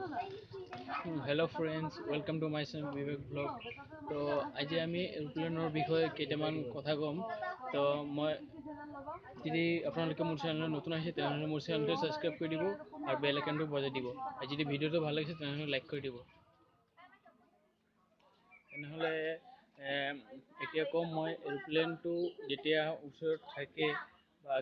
Hello friends, welcome to my channel Vivek Vlog. তো আজি আমি এৰোপ্লেনৰ বিষয়ে কেইটামান কথা ক'ম। তো মই যদি আপোনালোকে মোৰ চেনেলত নতুন আহিছে তেনেহ'লে মোৰ চেনেলটো ছাবস্ক্ৰাইব কৰি দিব আৰু বেল আইকনটো বজাই দিব। আৰু যদি ভিডিঅ'টো ভাল লাগিছে তেনেহ'লে লাইক কৰি দিব। তেনেহ'লে এতিয়া ক'ম মই এৰোপ্লেনটো যেতিয়া ওচৰত থাকে বা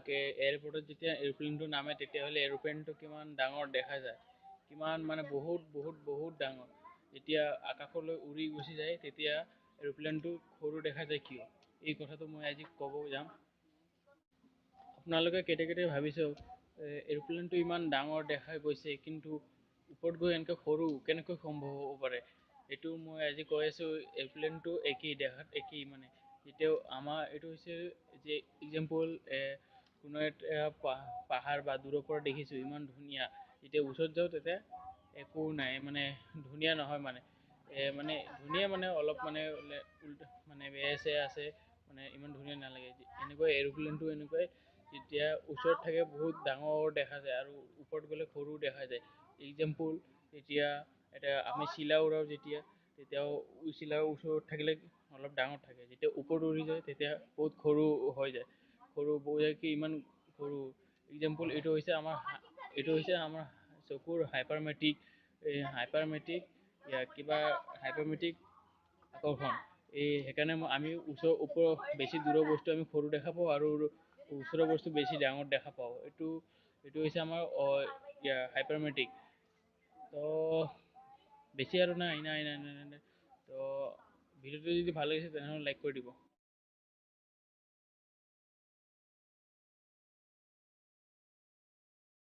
এয়াৰপৰ্টত যেতিয়া এৰোপ্লেনটো নামে তেতিয়াহ'লে এৰোপ্লেনটো কিমান ডাঙৰ দেখা যায়, কিমান মানে বহুত ডাঙৰ। যেতিয়া আকাশলৈ উৰি গুচি যায় তেতিয়া এৰোপ্লেনটো সৰু দেখা যায় কিয়? এই কথাটো মই আজি ক'ব যাম। আপোনালোকে কেতিয়া ভাবিছে এৰোপ্লেনটো ইমান ডাঙৰ দেখা গৈছে কিন্তু ওপৰত গৈ এনেকৈ সৰু কেনেকৈ সম্ভৱ হ'ব পাৰে? এইটো মই আজি কৈ আছোঁ। এৰোপ্লেনটো একেই, দেখাত একেই। মানে যেতিয়াও আমাৰ এইটো হৈছে যে এক্সাম্পল কোনো এটা পাহাৰ বা দূৰৰ পৰা দেখিছোঁ ইমান ধুনীয়া, যেতিয়া ওচৰত যাওঁ তেতিয়া একো নাই, মানে ধুনীয়া নহয়। মানে ধুনীয়া মানে অলপ মানে মানে বেয়া চেয়া আছে, মানে ইমান ধুনীয়া নালাগে। এনেকৈ এৰোপ্লেনটো এনেকুৱাই, যেতিয়া ওচৰত থাকে বহুত ডাঙৰ দেখা যায় আৰু ওপৰত গ'লে সৰু দেখা যায়। এক্সাম্পল এতিয়া আমি চিলা উৰাও তেতিয়াও চিলাৰ ওচৰত থাকিলে অলপ ডাঙৰ থাকে, যেতিয়া ওপৰত উৰি যায় তেতিয়া বহুত সৰু হৈ যায়, সৰু কি ইমান সৰু। এক্সাম্পল এইটো হৈছে আমাৰ চকুৰ হাইপাৰমেট্ৰিক কিবা হাইপাৰমেট্ৰিক আকৰ্ষণ। সেইকাৰণে আমি ওপৰৰ বেছি দূৰৰ বস্তু আমি সৰু দেখা পাওঁ আৰু ওচৰৰ বস্তু বেছি ডাঙৰ দেখা পাওঁ। এইটো হৈছে আমাৰ হাইপাৰমেট্ৰিক। তো বেছি আৰু নাই। তো ভিডিঅ'টো যদি ভাল লাগিছে তেনেহ'লে লাইক কৰি দিব।